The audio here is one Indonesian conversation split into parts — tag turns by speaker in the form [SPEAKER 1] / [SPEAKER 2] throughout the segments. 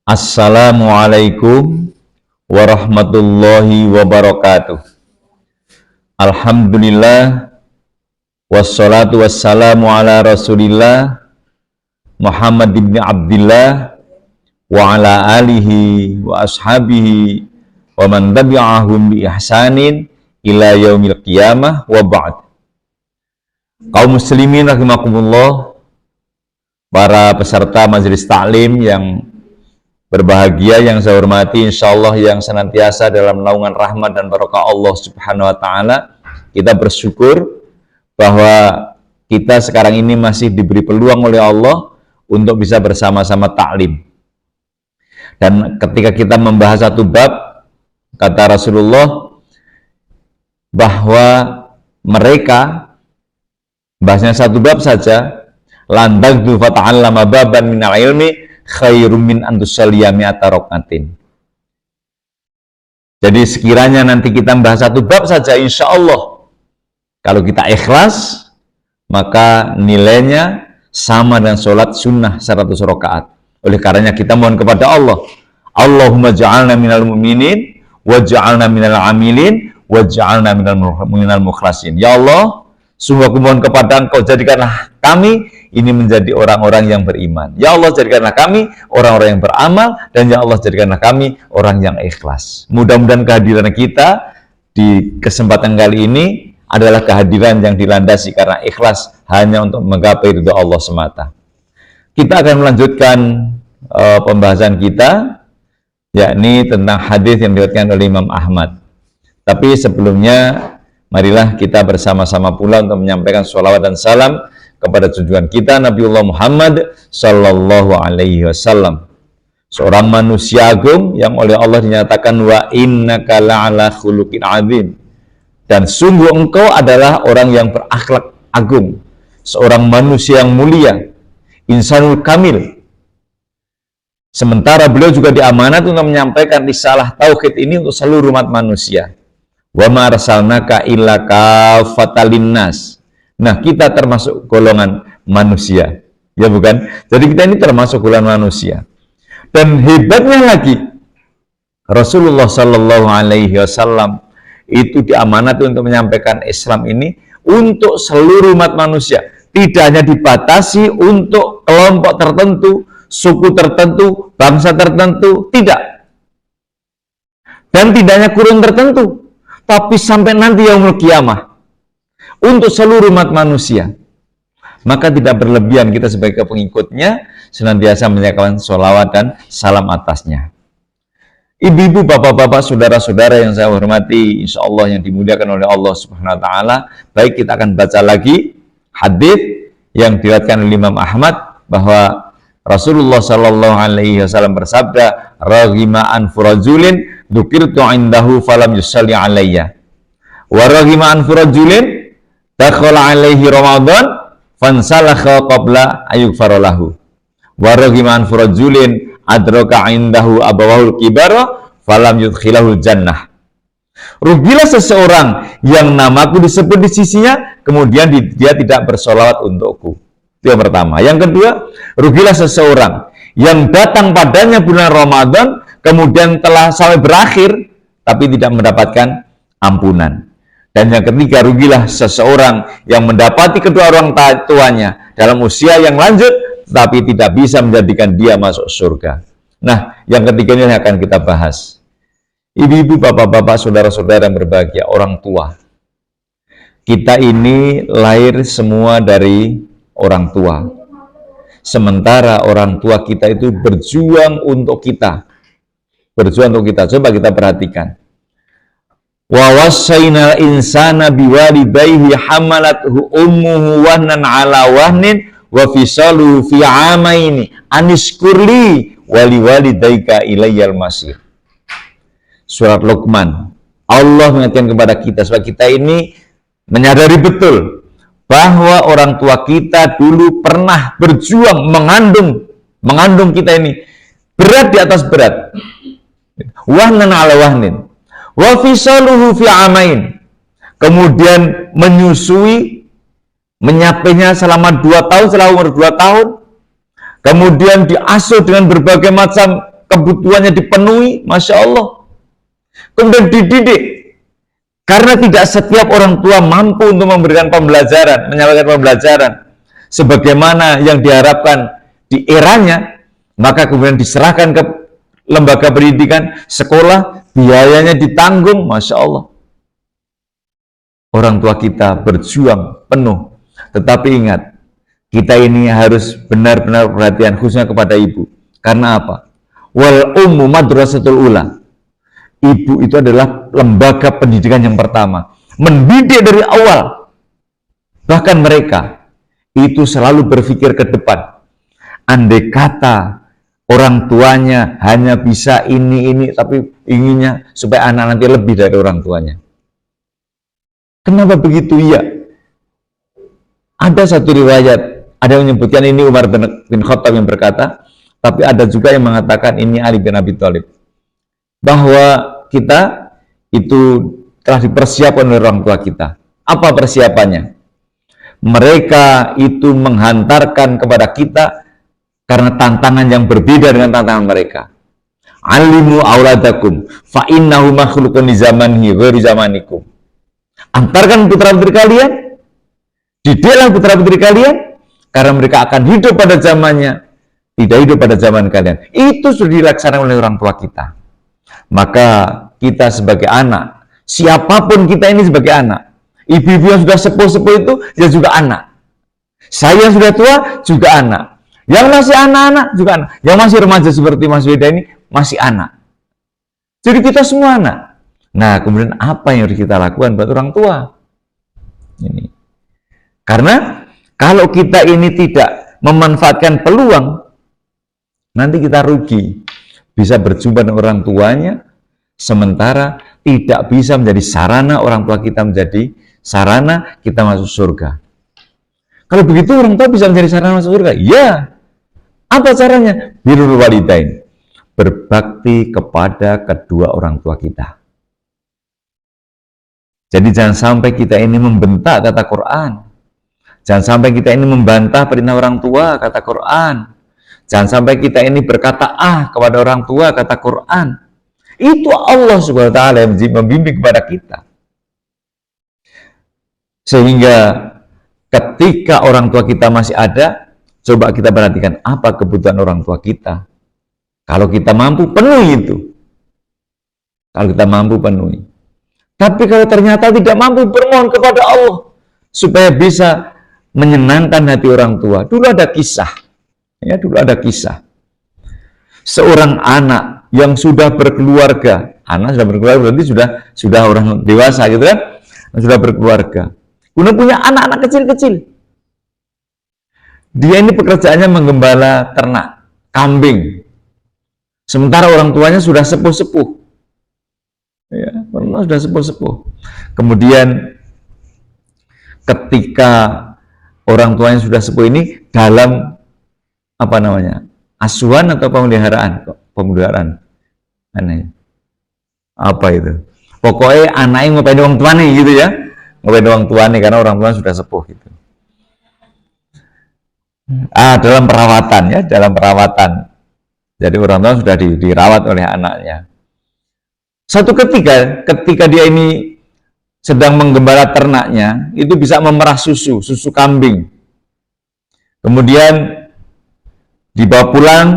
[SPEAKER 1] Assalamualaikum warahmatullahi wabarakatuh. Alhamdulillah wassalatu wassalamu ala Rasulillah Muhammad ibn Abdillah wa ala alihi wa ashabihi wa man tabi'ahum bi ihsanin ila yaumil qiyamah wa ba'd. Kaum muslimin rahimakumullah, para peserta majelis taklim yang berbahagia, yang saya hormati, insyaallah yang senantiasa dalam naungan rahmat dan barokah Allah Subhanahu wa taala, kita bersyukur bahwa kita sekarang ini masih diberi peluang oleh Allah untuk bisa bersama-sama taklim. Dan ketika kita membahas satu bab, kata Rasulullah bahwa mereka bahasnya satu bab saja, landagdu fata'allama baban minal ilmi khairum min antusalliya mi'ata rakatin. Jadi sekiranya nanti kita membahas satu bab saja, insya Allah kalau kita ikhlas, maka nilainya sama dengan sholat sunnah 100 rakaat. Oleh karenanya kita mohon kepada Allah, Allahumma ja'alna minal mu'minin wa ja'alna minal amilin wa ja'alna minal mukhlasin. Ya Allah, sungguh aku mohon kepada Engkau, jadikanlah kami ini menjadi orang-orang yang beriman. Ya Allah, jadikanlah kami orang-orang yang beramal, dan ya Allah, jadikanlah kami orang yang ikhlas. Mudah-mudahan kehadiran kita di kesempatan kali ini adalah kehadiran yang dilandasi karena ikhlas hanya untuk menggapai ridha Allah semata. Kita akan melanjutkan pembahasan kita, yakni tentang hadis yang diriwayatkan oleh Imam Ahmad. Tapi sebelumnya, marilah kita bersama-sama pula untuk menyampaikan sholawat dan salam kepada junjungan kita Nabiullah Muhammad Sallallahu Alaihi Wasallam, seorang manusia agung yang oleh Allah dinyatakan wa innaka la'ala khuluqin azim, dan sungguh engkau adalah orang yang berakhlak agung, seorang manusia yang mulia, insanul kamil. Sementara beliau juga diamanat untuk menyampaikan risalah tauhid ini untuk seluruh umat manusia. Wa ma arsalnaka illa kafatan linnas. Nah, kita termasuk golongan manusia, ya bukan? Jadi kita ini termasuk golongan manusia. Dan hebatnya lagi, Rasulullah Sallallahu Alaihi Wasallam itu diamanati untuk menyampaikan Islam ini untuk seluruh umat manusia. Tidak hanya dibatasi untuk kelompok tertentu, suku tertentu, bangsa tertentu, tidak. Dan tidak hanya kurun tertentu, tapi sampai nanti yaumul qiyamah, untuk seluruh umat manusia. Maka tidak berlebihan kita sebagai pengikutnya senantiasa menyampaikan sholawat dan salam atasnya. Ibu-ibu, bapak-bapak, saudara-saudara yang saya hormati, insya Allah yang dimuliakan oleh Allah Subhanahu wa taala, baik, kita akan baca lagi hadis yang diriwayatkan oleh Imam Ahmad bahwa Rasulullah Sallallahu Alaihi Wasallam bersabda, raghima an furajulin dzukirtu indahu falam yusalli alayya wa raghima an furajulin dakhala alaihi Ramadan fansalakha qabla ayyughfara lahu wa raghima an furajulin adraka indahu abawahul kibara falam yudkhilahul jannah. Rugilah seseorang yang namaku disebut di sisinya, kemudian dia tidak bersolawat untukku. Itu yang pertama. Yang kedua, rugilah seseorang yang datang padanya bulan Ramadan, kemudian telah sampai berakhir tapi tidak mendapatkan ampunan. Dan yang ketiga, rugilah seseorang yang mendapati kedua orang tuanya dalam usia yang lanjut, tapi tidak bisa menjadikan dia masuk surga. Nah, yang ketiga ini akan kita bahas. Ibu-ibu, bapak-bapak, saudara-saudara yang berbahagia, orang tua. Kita ini lahir semua dari orang tua. Sementara orang tua kita itu berjuang untuk kita. Berjuang untuk kita. Coba kita perhatikan. Wa wassaynal insana biwalidayhi hamalathu ummuhu wahnan ala wahnin wa fisaluhu fi amaini anishkurli waliwalidayka ilayyal masir. Surat Luqman. Allah mengingatkan kepada kita supaya kita ini menyadari betul bahwa orang tua kita dulu pernah berjuang mengandung kita ini berat di atas berat. Wahnan ala wahnin. Wa fisaluhu fi amain. Kemudian menyusui, menyapainya selama 2 tahun, selama umur 2 tahun. Kemudian diasuh dengan berbagai macam kebutuhannya dipenuhi, Masya Allah. Kemudian dididik. Karena tidak setiap orang tua mampu untuk memberikan pembelajaran, menyampaikan pembelajaran sebagaimana yang diharapkan di eranya, maka kemudian diserahkan ke lembaga pendidikan, sekolah, biayanya ditanggung, Masya Allah. Orang tua kita berjuang penuh. Tetapi ingat, kita ini harus benar-benar perhatian, khususnya kepada ibu. Karena apa? Wal ummu madrasatul ula. Ibu itu adalah lembaga pendidikan yang pertama. Mendidik dari awal. Bahkan mereka itu selalu berpikir ke depan. Andai kata orang tuanya hanya bisa ini, tapi inginnya supaya anak nanti lebih dari orang tuanya. Kenapa begitu? Ya, ada satu riwayat, ada yang menyebutkan ini Umar bin Khattab yang berkata, tapi ada juga yang mengatakan ini Ali bin Abi Thalib, bahwa kita itu telah dipersiapkan oleh orang tua kita. Apa persiapannya? Mereka itu menghantarkan kepada kita karena tantangan yang berbeda dengan tantangan mereka. Alimu auladakum fa innahu makhluqun li zamanihi ghairi zamanikum. Antarkan putra-putri kalian, didiklah putra-putri kalian, karena mereka akan hidup pada zamannya, tidak hidup pada zaman kalian. Itu sudah dilaksanakan oleh orang tua kita. Maka kita sebagai anak, siapapun kita ini sebagai anak, ibu-ibu yang sudah sepuh-sepuh itu, ya juga anak. Saya yang sudah tua, juga anak. Yang masih anak-anak, juga anak. Yang masih remaja seperti Mas Weda ini, masih anak. Jadi kita semua anak. Nah, kemudian apa yang harus kita lakukan buat orang tua? Ini. Karena kalau kita ini tidak memanfaatkan peluang, nanti kita rugi. Bisa berjumpa dengan orang tuanya, sementara tidak bisa menjadi sarana orang tua kita menjadi sarana kita masuk surga. Kalau begitu orang tua bisa menjadi sarana masuk surga? Ya. Apa caranya? Birrul walidain. Berbakti kepada kedua orang tua kita. Jadi jangan sampai kita ini membentak kata Quran. Jangan sampai kita ini membantah perintah orang tua kata Quran. Jangan sampai kita ini berkata kepada orang tua kata Quran. Itu Allah Subhanahu wa taala yang membimbing kepada kita. Sehingga ketika orang tua kita masih ada, coba kita perhatikan apa kebutuhan orang tua kita. Kalau kita mampu penuhi itu. Kalau kita mampu penuhi. Tapi kalau ternyata tidak mampu, bermohon kepada Allah supaya bisa menyenangkan hati orang tua. Dulu ada kisah. Ya, dulu ada kisah. Seorang anak yang sudah berkeluarga, anak sudah berkeluarga berarti sudah orang dewasa gitu kan, sudah berkeluarga. Kemudian punya anak-anak kecil-kecil. Dia ini pekerjaannya menggembala ternak, kambing. Sementara orang tuanya sudah sepuh-sepuh. Ya, orang tua sudah sepuh-sepuh. Kemudian ketika orang tuanya sudah sepuh ini dalam asuhan atau pemeliharaan aneh, apa itu, pokoknya anaknya ngopain orang tua nih gitu ya, ngopain orang tua nih karena orang tua sudah sepuh gitu. Dalam perawatan ya, dalam perawatan, jadi orang tua sudah dirawat oleh anaknya. Satu ketika dia ini sedang menggembala ternaknya, itu bisa memerah susu kambing. Kemudian dibawa pulang,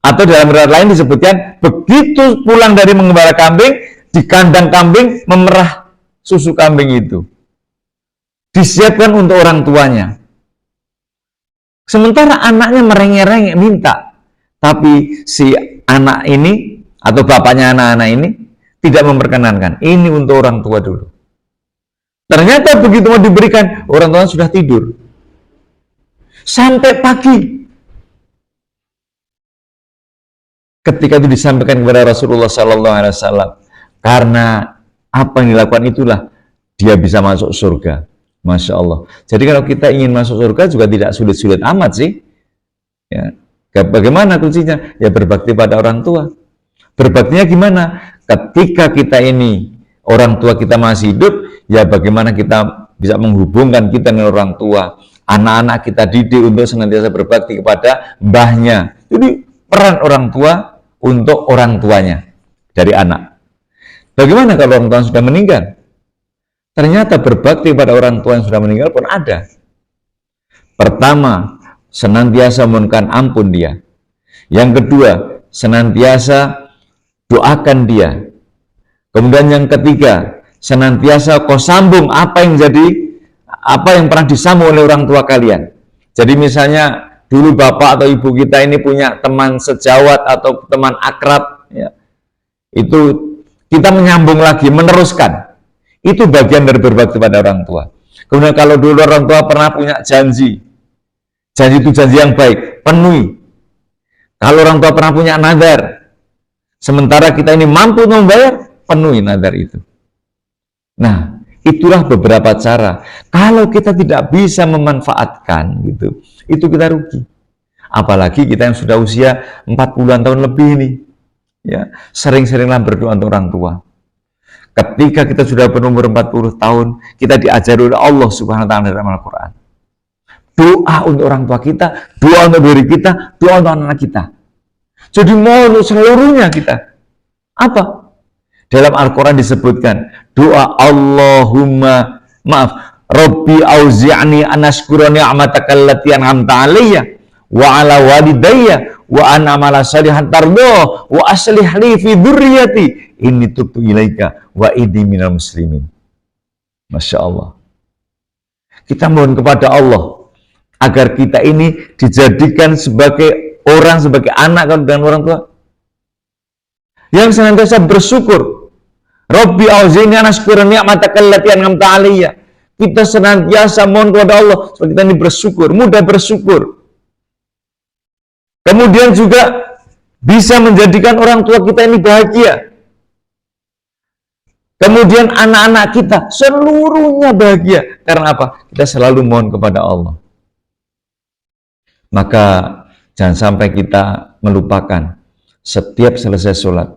[SPEAKER 1] atau dalam riwayat lain disebutkan begitu pulang dari menggembala kambing, di kandang kambing memerah susu kambing itu. Disiapkan untuk orang tuanya. Sementara anaknya merengek-rengek minta, tapi si anak ini atau bapaknya anak-anak ini tidak memperkenankan. Ini untuk orang tua dulu. Ternyata begitu mau diberikan, orang tua sudah tidur. Sampai pagi. Ketika itu disampaikan kepada Rasulullah SAW, karena apa yang dilakukan itulah dia bisa masuk surga. Masya Allah. Jadi kalau kita ingin masuk surga juga tidak sulit-sulit amat sih. Ya. Bagaimana kuncinya? Ya berbakti pada orang tua. Berbaktinya gimana? Ketika kita ini orang tua kita masih hidup, ya bagaimana kita bisa menghubungkan kita dengan orang tua. Anak-anak kita didik untuk senantiasa berbakti kepada mbahnya. Jadi peran orang tua untuk orang tuanya dari anak. Bagaimana kalau orang tua sudah meninggal? Ternyata berbakti pada orang tua yang sudah meninggal pun ada. Pertama, senantiasa mohonkan ampun dia. Yang kedua, senantiasa doakan dia. Kemudian yang ketiga, senantiasa kau sambung apa yang pernah disambung oleh orang tua kalian. Jadi misalnya dulu bapak atau ibu kita ini punya teman sejawat atau teman akrab, ya, itu kita menyambung lagi, meneruskan. Itu bagian dari berbakti pada orang tua. Kemudian kalau dulu orang tua pernah punya janji itu janji yang baik, penuhi. Kalau orang tua pernah punya nadar, sementara kita ini mampu membayar, penuhi nadar itu. Nah, itulah beberapa cara. Kalau kita tidak bisa memanfaatkan gitu, itu kita rugi. Apalagi kita yang sudah usia 40-an tahun lebih ini, ya, sering-seringlah berdoa untuk orang tua. Ketika kita sudah berumur 40 tahun, kita diajari oleh Allah Subhanahu wa taala dalam Al-Qur'an. Doa untuk orang tua kita, doa untuk diri kita, doa untuk anak kita. Jadi mau untuk seluruhnya kita. Apa? Dalam Al-Quran disebutkan doa Rabbi auzi'ni an ashkura ni'mataka allati an'amta 'alayya wa 'ala walidayya wa an a'mala shalihan tardah wa aslih li fi dzurriyyati inni tubtu ilaika wa inni minal muslimin. Masya Allah. Kita mohon kepada Allah agar kita ini dijadikan sebagai orang, sebagai anak dan orang tua yang senantiasa bersyukur. Rabbi auzi'ni an ashkura ni'mataka allati an'amta 'alayya. Kita senantiasa mohon kepada Allah supaya kita ini bersyukur, mudah bersyukur. Kemudian juga bisa menjadikan orang tua kita ini bahagia. Kemudian anak-anak kita seluruhnya bahagia. Karena apa? Kita selalu mohon kepada Allah. Maka jangan sampai kita melupakan setiap selesai sholat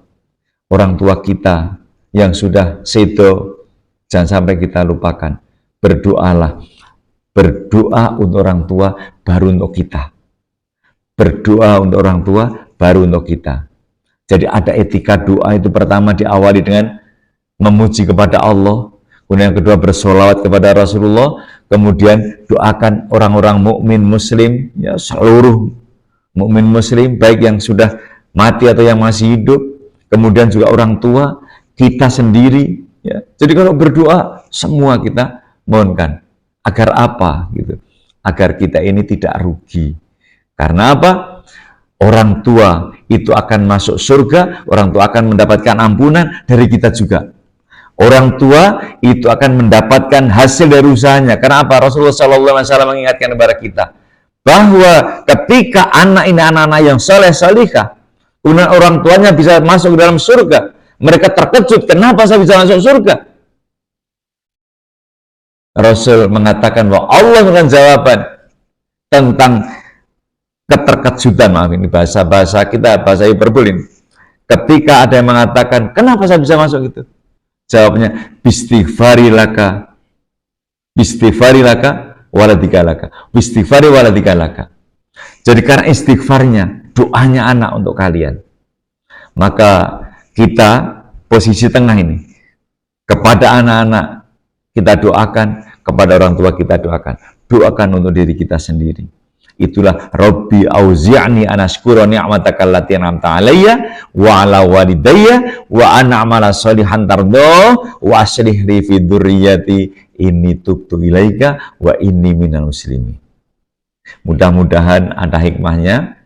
[SPEAKER 1] orang tua kita yang sudah sedo, jangan sampai kita lupakan. Berdoalah, berdoa untuk orang tua baru untuk kita. Berdoa untuk orang tua baru untuk kita. Jadi ada etika doa itu pertama diawali dengan memuji kepada Allah, kemudian yang kedua bersolawat kepada Rasulullah, kemudian doakan orang-orang mukmin muslim, ya seluruh mukmin muslim baik yang sudah mati atau yang masih hidup, kemudian juga orang tua, kita sendiri, ya. Jadi kalau berdoa semua kita mohonkan agar apa gitu, agar kita ini tidak rugi. Karena apa? Orang tua itu akan masuk surga, orang tua akan mendapatkan ampunan dari kita juga. Orang tua itu akan mendapatkan hasil dari usahanya. Karena apa? Rasulullah SAW mengingatkan kepada kita bahwa ketika anak ini anak-anak yang soleh solihah, kemudian orang tuanya bisa masuk ke dalam surga, mereka terkejut, kenapa saya bisa masuk surga? Rasul mengatakan bahwa Allah memberikan jawaban tentang keterkejutan. Maaf, ini bahasa kita, bahasa hiperbolin. Ketika ada yang mengatakan, kenapa saya bisa masuk itu? Jawabnya, bistighfari laka waladika laka. Bistighfari waladika laka. Jadi karena istighfarnya, doanya anak untuk kalian. Maka kita posisi tengah ini. Kepada anak-anak kita doakan, kepada orang tua kita doakan. Doakan untuk diri kita sendiri. Itulah Rabbi auzi'ni an ashkura ni'mataka allati an'amta 'alayya wa 'ala walidayya wa an a'mala shalihan tardah wa aslih li fi dzurriyyati inni tubtu ilaika wa inni minal muslimin. Mudah-mudahan ada hikmahnya.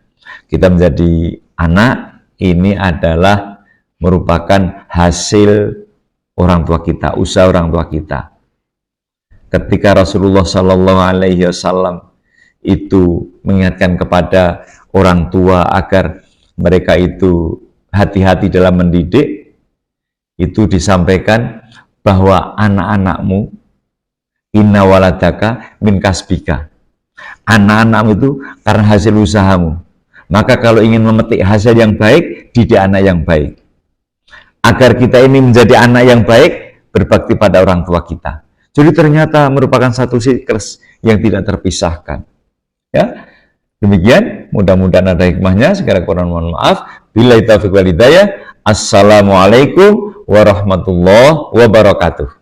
[SPEAKER 1] Kita menjadi anak ini adalah merupakan hasil orang tua kita, usaha orang tua kita. Ketika Rasulullah SAW itu mengingatkan kepada orang tua agar mereka itu hati-hati dalam mendidik, itu disampaikan bahwa anak-anakmu inna waladaka min kasbika. Anak-anakmu itu karena hasil usahamu. Maka kalau ingin memetik hasil yang baik, didik anak yang baik. Agar kita ini menjadi anak yang baik, berbakti pada orang tua kita. Jadi ternyata merupakan satu siklus yang tidak terpisahkan. Ya, Demikian, mudah-mudahan ada hikmahnya. Segala kurang mohon maaf. Billahi taufiq wal hidayah. Assalamualaikum warahmatullahi wabarakatuh.